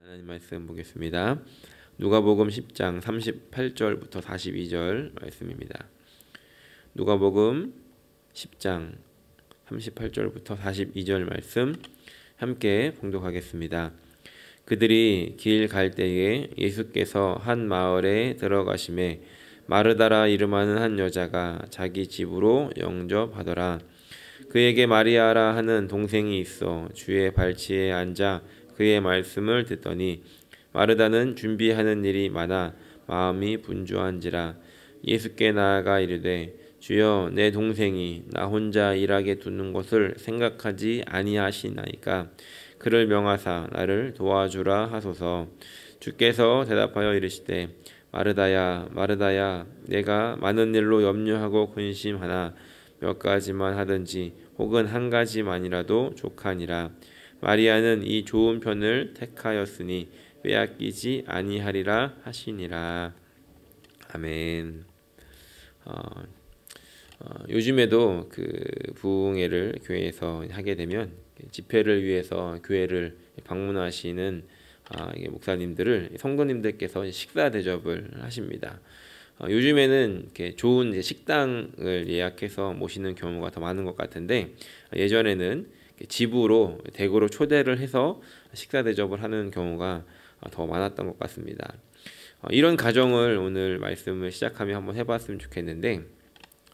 하나님 말씀 보겠습니다. 누가복음 10장 38절부터 42절 말씀입니다. 누가복음 10장 38절부터 42절 말씀 함께 봉독하겠습니다. 그들이 길 갈 때에 예수께서 한 마을에 들어가심에 마르다라 이름하는 한 여자가 자기 집으로 영접하더라. 그에게 마리아라 하는 동생이 있어 주의 발치에 앉아 그의 말씀을 듣더니 마르다는 준비하는 일이 많아 마음이 분주한지라. 예수께 나아가 이르되 주여, 내 동생이 나 혼자 일하게 두는 것을 생각하지 아니하시나이까 그를 명하사 나를 도와주라 하소서. 주께서 대답하여 이르시되 마르다야 마르다야, 내가 많은 일로 염려하고 근심하나 몇 가지만 하든지 혹은 한 가지만이라도 족하니라. 마리아는 이 좋은 편을 택하였으니 빼앗기지 아니하리라 하시니라. 아멘. 요즘에도 그 부흥회를 교회에서 하게 되면 집회를 위해서 교회를 방문하시는 목사님들을 성도님들께서 식사 대접을 하십니다. 요즘에는 이렇게 좋은 식당을 예약해서 모시는 경우가 더 많은 것 같은데, 예전에는 집으로 댁으로 초대를 해서 식사 대접을 하는 경우가 더 많았던 것 같습니다. 이런 가정을 오늘 말씀을 시작하며 한번 해봤으면 좋겠는데,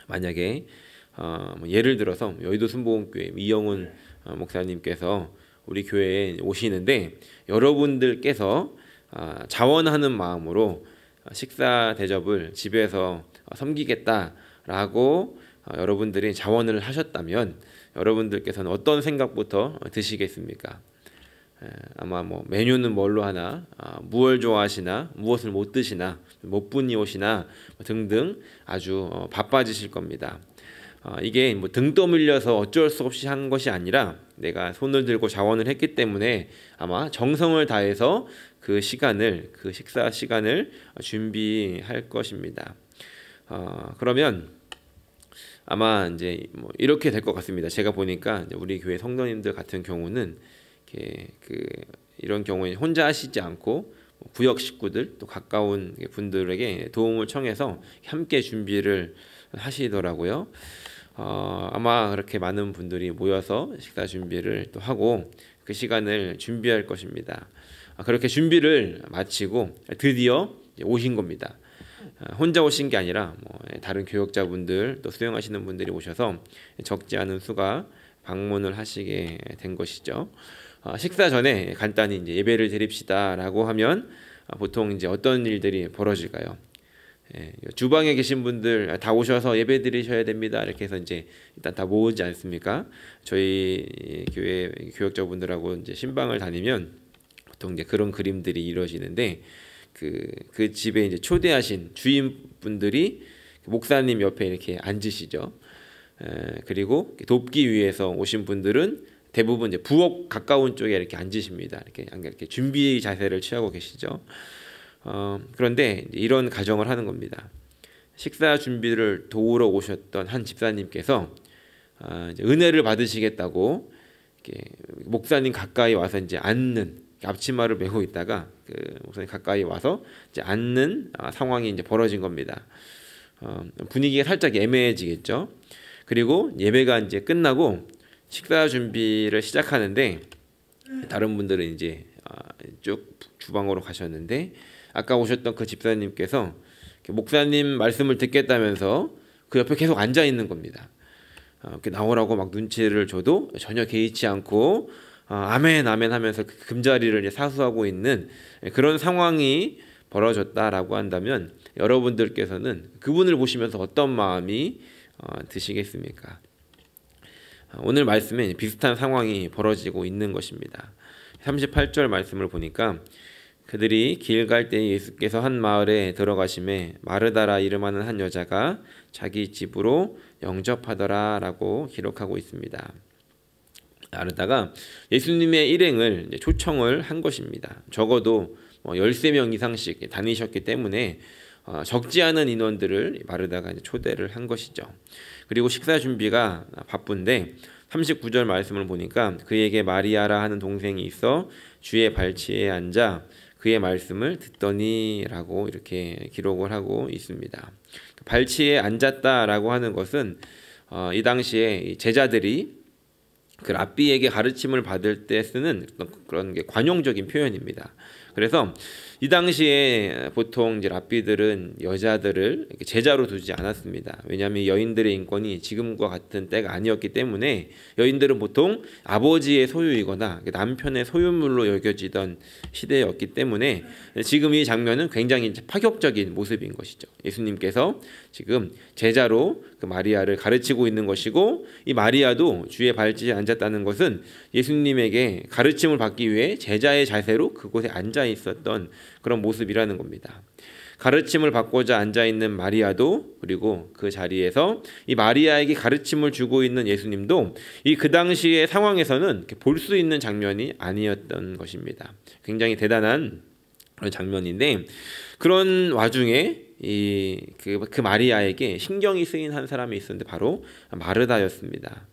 만약에 예를 들어서 여의도 순복음교회 이영훈 목사님께서 우리 교회에 오시는데 여러분들께서 자원하는 마음으로 식사 대접을 집에서 섬기겠다라고 여러분들이 자원을 하셨다면 여러분들께서는 어떤 생각부터 드시겠습니까? 아마 메뉴는 뭘로 하나, 무얼 좋아하시나, 무엇을 못 드시나, 못 분이 오시나 등등 아주 바빠지실 겁니다. 이게 등 떠밀려서 어쩔 수 없이 한 것이 아니라 내가 손을 들고 자원을 했기 때문에 아마 정성을 다해서 그 식사 시간을 준비할 것입니다. 그러면 아마 이제 이렇게 될 것 같습니다. 제가 보니까 우리 교회 성도님들 같은 경우는 이런 경우에 혼자 하시지 않고 구역 식구들 또 가까운 분들에게 도움을 청해서 함께 준비를 하시더라고요. 아마 그렇게 많은 분들이 모여서 식사 준비를 또 하고 그 시간을 준비할 것입니다. 그렇게 준비를 마치고 드디어 오신 겁니다. 혼자 오신 게 아니라 다른 교역자분들 또 수행하시는 분들이 오셔서 적지 않은 수가 방문을 하시게 된 것이죠. 식사 전에 간단히 이제 예배를 드립시다라고 하면 보통 이제 어떤 일들이 벌어질까요? 주방에 계신 분들 다 오셔서 예배 드리셔야 됩니다. 이렇게 해서 이제 일단 다 모으지 않습니까? 저희 교회 교역자분들하고 이제 신방을 다니면 보통 이제 그런 그림들이 이루어지는데 그 집에 이제 초대하신 주인분들이 목사님 옆에 이렇게 앉으시죠. 그리고 돕기 위해서 오신 분들은 대부분 이제 부엌 가까운 쪽에 이렇게 앉으십니다. 이렇게 준비 자세를 취하고 계시죠. 그런데 이런 가정을 하는 겁니다. 식사 준비를 도우러 오셨던 한 집사님께서 이제 은혜를 받으시겠다고 목사님 가까이 와서 이제 앉는, 앞치마를 메고 있다가 그 목사님 가까이 와서 이제 앉는 상황이 이제 벌어진 겁니다. 분위기가 살짝 애매해지겠죠. 그리고 예배가 이제 끝나고 식사 준비를 시작하는데 다른 분들은 이제 쭉 주방으로 가셨는데 아까 오셨던 그 집사님께서 목사님 말씀을 듣겠다면서 그 옆에 계속 앉아 있는 겁니다. 이렇게 나오라고 막 눈치를 줘도 전혀 개의치 않고 아멘 아멘 하면서 그 금자리를 이제 사수하고 있는 그런 상황이 벌어졌다라고 한다면 여러분들께서는 그분을 보시면서 어떤 마음이 드시겠습니까? 오늘 말씀에 비슷한 상황이 벌어지고 있는 것입니다. 38절 말씀을 보니까 그들이 길 갈 때 예수께서 한 마을에 들어가심에 마르다라 이름하는 한 여자가 자기 집으로 영접하더라 라고 기록하고 있습니다. 마르다가 예수님의 일행을 초청을 한 것입니다. 적어도 13명 이상씩 다니셨기 때문에 적지 않은 인원들을 마르다가 초대를 한 것이죠. 그리고 식사 준비가 바쁜데 39절 말씀을 보니까 그에게 마리아라 하는 동생이 있어 주의 발치에 앉아 그의 말씀을 듣더니라고 이렇게 기록을 하고 있습니다. 발치에 앉았다라고 하는 것은 이 당시에 제자들이 그 랍비에게 가르침을 받을 때 쓰는 그런 게 관용적인 표현입니다. 그래서 이 당시에 보통 이제 랍비들은 여자들을 제자로 두지 않았습니다. 왜냐하면 여인들의 인권이 지금과 같은 때가 아니었기 때문에 여인들은 보통 아버지의 소유이거나 남편의 소유물로 여겨지던 시대였기 때문에 지금 이 장면은 굉장히 파격적인 모습인 것이죠. 예수님께서 지금 제자로 그 마리아를 가르치고 있는 것이고, 이 마리아도 주의 발치에 앉았다는 것은 예수님에게 가르침을 받기 위해 제자의 자세로 그곳에 앉아 있었던 그런 모습이라는 겁니다. 가르침을 받고자 앉아 있는 마리아도, 그리고 그 자리에서 이 마리아에게 가르침을 주고 있는 예수님도 이 그 당시의 상황에서는 볼 수 있는 장면이 아니었던 것입니다. 굉장히 대단한 그런 장면인데, 그런 와중에 그 마리아에게 신경이 쓰인 한 사람이 있었는데 바로 마르다였습니다.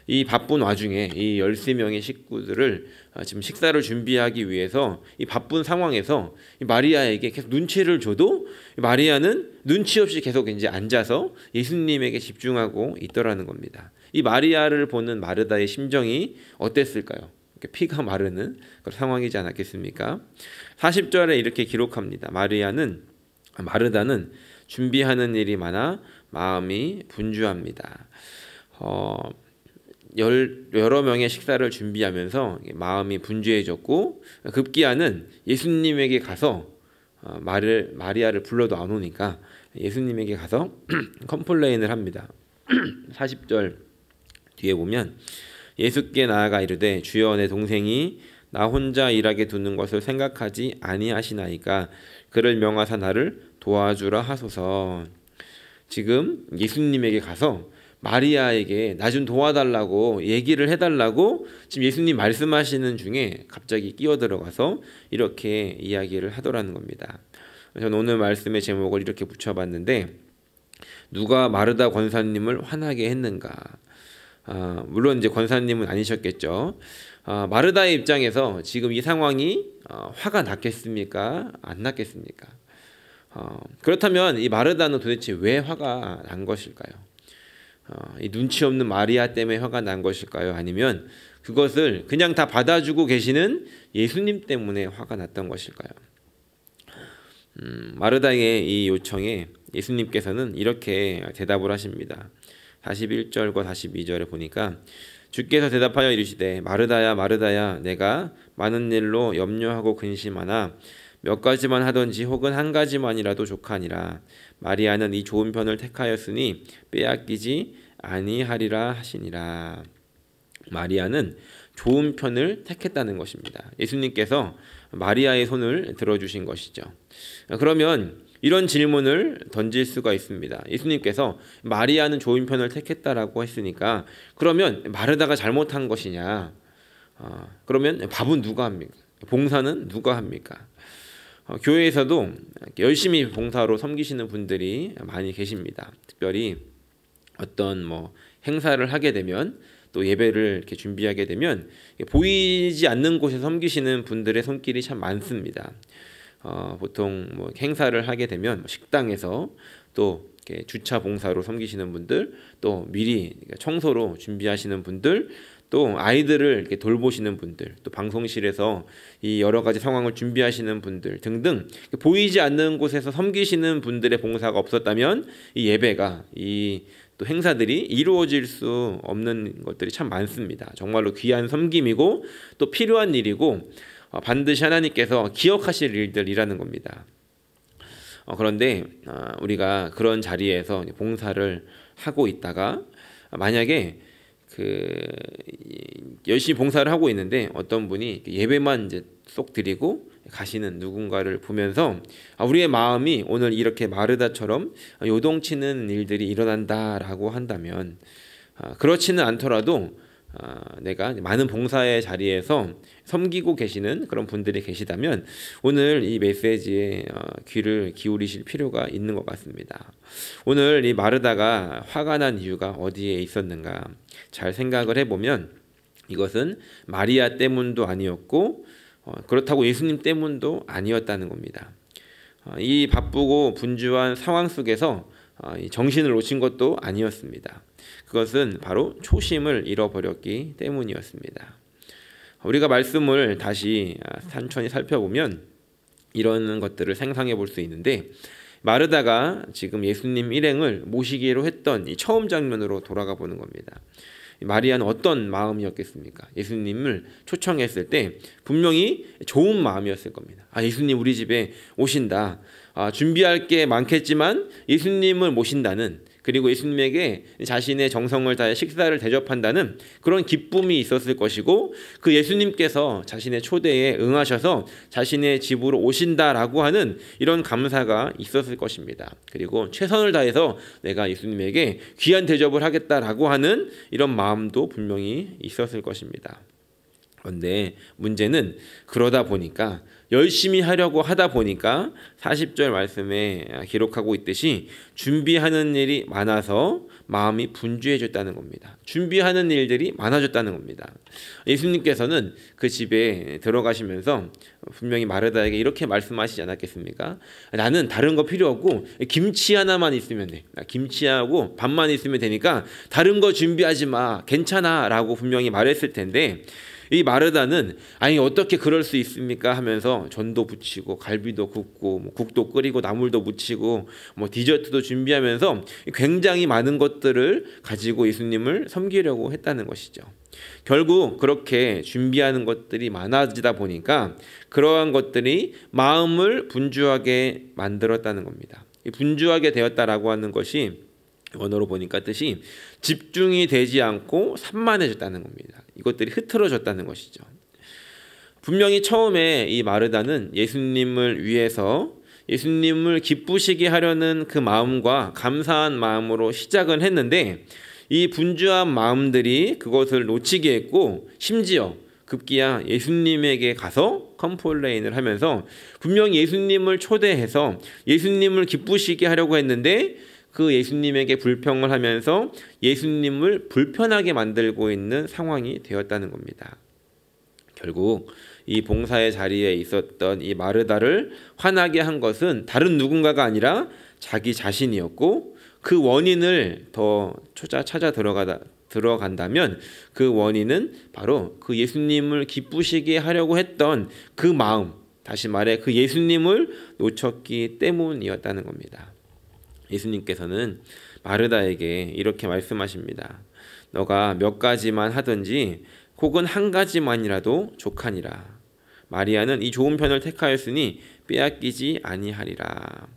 이 바쁜 와중에 이 13명의 식구들을 지금 식사를 준비하기 위해서 이 바쁜 상황에서 이 마리아에게 계속 눈치를 줘도 마리아는 눈치 없이 계속 이제 앉아서 예수님에게 집중하고 있더라는 겁니다. 이 마리아를 보는 마르다의 심정이 어땠을까요? 피가 마르는 그런 상황이지 않았겠습니까? 40절에 이렇게 기록합니다. 마르다는 준비하는 일이 많아 마음이 분주합니다. 여러 명의 식사를 준비하면서 마음이 분주해졌고, 급기야는 예수님에게 가서 마리아를 불러도 안 오니까 예수님에게 가서 컴플레인을 합니다. 40절 뒤에 보면 예수께 나아가 이르되 주여 내 동생이 나 혼자 일하게 두는 것을 생각하지 아니하시나이까 그를 명하사 나를 도와주라 하소서. 지금 예수님에게 가서 마리아에게 나 좀 도와달라고 얘기를 해달라고 지금 예수님 말씀하시는 중에 갑자기 끼어들어가서 이렇게 이야기를 하더라는 겁니다. 저는 오늘 말씀의 제목을 이렇게 붙여봤는데, 누가 마르다 권사님을 화나게 했는가? 물론 이제 권사님은 아니셨겠죠. 마르다의 입장에서 지금 이 상황이 화가 났겠습니까? 안 났겠습니까? 그렇다면 이 마르다는 도대체 왜 화가 난 것일까요? 이 눈치 없는 마리아 때문에 화가 난 것일까요? 아니면 그것을 그냥 다 받아주고 계시는 예수님 때문에 화가 났던 것일까요? 마르다의 이 요청에 예수님께서는 이렇게 대답을 하십니다. 41절과 42절에 보니까 주께서 대답하여 이르시되 마르다야 마르다야 내가 많은 일로 염려하고 근심하나 몇 가지만 하든지 혹은 한 가지만이라도 족하니라. 마리아는 이 좋은 편을 택하였으니 빼앗기지 아니하리라 하시니라. 마리아는 좋은 편을 택했다는 것입니다. 예수님께서 마리아의 손을 들어주신 것이죠. 그러면 이런 질문을 던질 수가 있습니다. 예수님께서 마리아는 좋은 편을 택했다라고 했으니까 그러면 마르다가 잘못한 것이냐? 그러면 밥은 누가 합니까? 봉사는 누가 합니까? 교회에서도 열심히 봉사로 섬기시는 분들이 많이 계십니다. 특별히 어떤 행사를 하게 되면, 또 예배를 이렇게 준비하게 되면 보이지 않는 곳에서 섬기시는 분들의 손길이 참 많습니다. 보통 행사를 하게 되면 식당에서 또 이렇게 주차 봉사로 섬기시는 분들, 또 미리 청소로 준비하시는 분들, 또 아이들을 이렇게 돌보시는 분들, 또 방송실에서 이 여러 가지 상황을 준비하시는 분들 등등 보이지 않는 곳에서 섬기시는 분들의 봉사가 없었다면 이 예배가 또 행사들이 이루어질 수 없는 것들이 참 많습니다. 정말로 귀한 섬김이고 또 필요한 일이고 반드시 하나님께서 기억하실 일들이라는 겁니다. 그런데 우리가 그런 자리에서 봉사를 하고 있다가 만약에 열심히 봉사를 하고 있는데 어떤 분이 예배만 이제 쏙 드리고 가시는 누군가를 보면서 우리의 마음이 오늘 이렇게 마르다처럼 요동치는 일들이 일어난다라고 한다면, 그렇지는 않더라도 내가 많은 봉사의 자리에서 섬기고 계시는 그런 분들이 계시다면 오늘 이 메시지에 귀를 기울이실 필요가 있는 것 같습니다. 오늘 이 마르다가 화가 난 이유가 어디에 있었는가 잘 생각을 해보면 이것은 마리아 때문도 아니었고 그렇다고 예수님 때문도 아니었다는 겁니다. 이 바쁘고 분주한 상황 속에서 정신을 놓친 것도 아니었습니다. 그것은 바로 초심을 잃어버렸기 때문이었습니다. 우리가 말씀을 다시 천천히 살펴보면 이런 것들을 생각해 볼 수 있는데, 마르다가 지금 예수님 일행을 모시기로 했던 이 처음 장면으로 돌아가 보는 겁니다. 마리아는 어떤 마음이었겠습니까? 예수님을 초청했을 때 분명히 좋은 마음이었을 겁니다. 예수님 우리 집에 오신다. 준비할 게 많겠지만 예수님을 모신다는, 그리고 예수님에게 자신의 정성을 다해 식사를 대접한다는 그런 기쁨이 있었을 것이고, 그 예수님께서 자신의 초대에 응하셔서 자신의 집으로 오신다라고 하는 이런 감사가 있었을 것입니다. 그리고 최선을 다해서 내가 예수님에게 귀한 대접을 하겠다라고 하는 이런 마음도 분명히 있었을 것입니다. 그런데 문제는 그러다 보니까, 열심히 하려고 하다 보니까 40절 말씀에 기록하고 있듯이 준비하는 일이 많아서 마음이 분주해졌다는 겁니다. 준비하는 일들이 많아졌다는 겁니다. 예수님께서는 그 집에 들어가시면서 분명히 마르다에게 이렇게 말씀하시지 않았겠습니까? 나는 다른 거 필요 없고 김치 하나만 있으면 돼. 김치하고 밥만 있으면 되니까 다른 거 준비하지 마. 괜찮아 라고 분명히 말했을 텐데, 이 마르다는 어떻게 그럴 수 있습니까 하면서 전도 부치고 갈비도 굽고 국도 끓이고 나물도 무치고 디저트도 준비하면서 굉장히 많은 것들을 가지고 예수님을 섬기려고 했다는 것이죠. 결국 그렇게 준비하는 것들이 많아지다 보니까 그러한 것들이 마음을 분주하게 만들었다는 겁니다. 분주하게 되었다라고 하는 것이 원어로 보니까 뜻이 집중이 되지 않고 산만해졌다는 겁니다. 이것들이 흐트러졌다는 것이죠. 분명히 처음에 이 마르다는 예수님을 위해서 예수님을 기쁘시게 하려는 그 마음과 감사한 마음으로 시작은 했는데, 이 분주한 마음들이 그것을 놓치게 했고, 심지어 급기야 예수님에게 가서 컴플레인을 하면서 분명히 예수님을 초대해서 예수님을 기쁘시게 하려고 했는데, 그 예수님에게 불평을 하면서 예수님을 불편하게 만들고 있는 상황이 되었다는 겁니다. 결국 이 봉사의 자리에 있었던 이 마르다를 화나게 한 것은 다른 누군가가 아니라 자기 자신이었고, 그 원인을 더 찾아 들어간다면 그 원인은 바로 그 예수님을 기쁘시게 하려고 했던 그 마음, 다시 말해 그 예수님을 놓쳤기 때문이었다는 겁니다. 예수님께서는 마르다에게 이렇게 말씀하십니다. 너가 몇 가지만 하든지 혹은 한 가지만이라도 족하니라. 마리아는 이 좋은 편을 택하였으니 빼앗기지 아니하리라.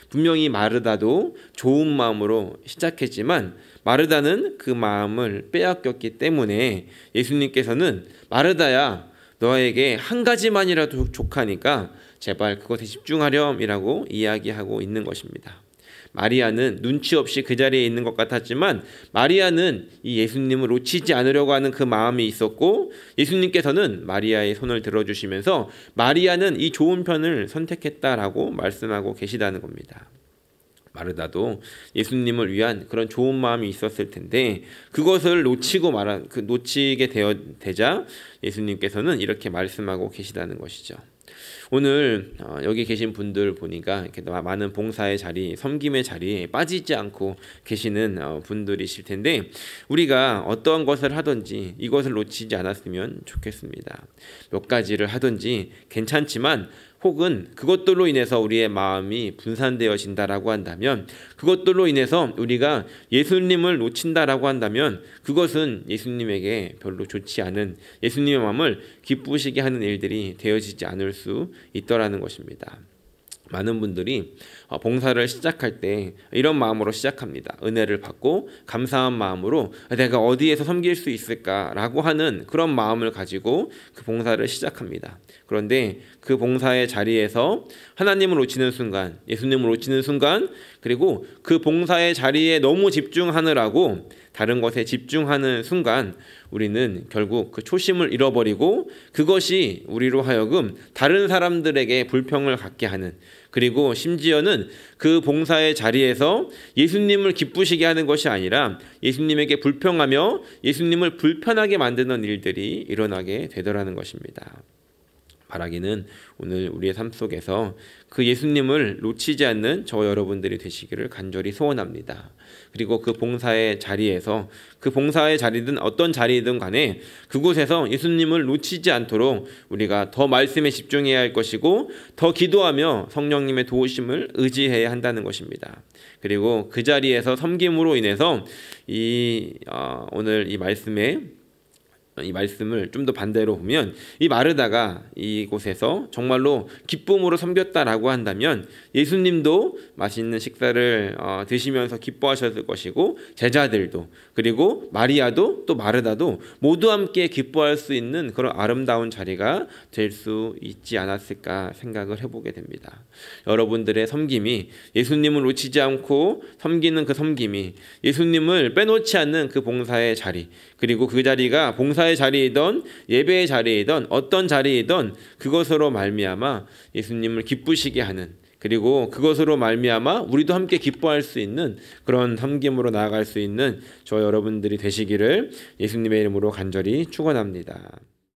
분명히 마르다도 좋은 마음으로 시작했지만 마르다는 그 마음을 빼앗겼기 때문에 예수님께서는 마르다야, 너에게 한 가지만이라도 족하니까 제발 그것에 집중하렴이라고 이야기하고 있는 것입니다. 마리아는 눈치 없이 그 자리에 있는 것 같았지만 마리아는 이 예수님을 놓치지 않으려고 하는 그 마음이 있었고, 예수님께서는 마리아의 손을 들어주시면서 마리아는 이 좋은 편을 선택했다라고 말씀하고 계시다는 겁니다. 마르다도 예수님을 위한 그런 좋은 마음이 있었을 텐데 그것을 놓치게 되자 예수님께서는 이렇게 말씀하고 계시다는 것이죠. 오늘 여기 계신 분들 보니까 이렇게 많은 봉사의 자리, 섬김의 자리에 빠지지 않고 계시는 분들이실 텐데, 우리가 어떠한 것을 하든지 이것을 놓치지 않았으면 좋겠습니다. 몇 가지를 하든지 괜찮지만 혹은 그것들로 인해서 우리의 마음이 분산되어진다라고 한다면, 그것들로 인해서 우리가 예수님을 놓친다라고 한다면 그것은 예수님에게 별로 좋지 않은, 예수님의 마음을 기쁘시게 하는 일들이 되어지지 않을 수 있더라는 것입니다. 많은 분들이 봉사를 시작할 때 이런 마음으로 시작합니다. 은혜를 받고 감사한 마음으로 내가 어디에서 섬길 수 있을까라고 하는 그런 마음을 가지고 그 봉사를 시작합니다. 그런데 그 봉사의 자리에서 하나님을 놓치는 순간, 예수님을 놓치는 순간, 그리고 그 봉사의 자리에 너무 집중하느라고 다른 것에 집중하는 순간 우리는 결국 그 초심을 잃어버리고 그것이 우리로 하여금 다른 사람들에게 불평을 갖게 하는, 그리고 심지어는 그 봉사의 자리에서 예수님을 기쁘시게 하는 것이 아니라 예수님에게 불평하며 예수님을 불편하게 만드는 일들이 일어나게 되더라는 것입니다. 바라기는 오늘 우리의 삶 속에서 그 예수님을 놓치지 않는 저와 여러분들이 되시기를 간절히 소원합니다. 그리고 그 봉사의 자리에서, 그 봉사의 자리든 어떤 자리든 간에 그곳에서 예수님을 놓치지 않도록 우리가 더 말씀에 집중해야 할 것이고 더 기도하며 성령님의 도우심을 의지해야 한다는 것입니다. 그리고 그 자리에서 섬김으로 인해서 오늘 이 말씀을 좀 더 반대로 보면, 이 마르다가 이곳에서 정말로 기쁨으로 섬겼다라고 한다면 예수님도 맛있는 식사를 드시면서 기뻐하셨을 것이고, 제자들도, 그리고 마리아도 또 마르다도 모두 함께 기뻐할 수 있는 그런 아름다운 자리가 될 수 있지 않았을까 생각을 해보게 됩니다. 여러분들의 섬김이, 예수님을 놓치지 않고 섬기는 그 섬김이, 예수님을 빼놓지 않는 그 봉사의 자리, 그리고 그 자리가 봉사의 자리이든 예배의 자리이든 어떤 자리이든 그것으로 말미암아 예수님을 기쁘시게 하는, 그리고 그것으로 말미암아 우리도 함께 기뻐할 수 있는 그런 섬김으로 나아갈 수 있는 저 여러분들이 되시기를 예수님의 이름으로 간절히 축원합니다.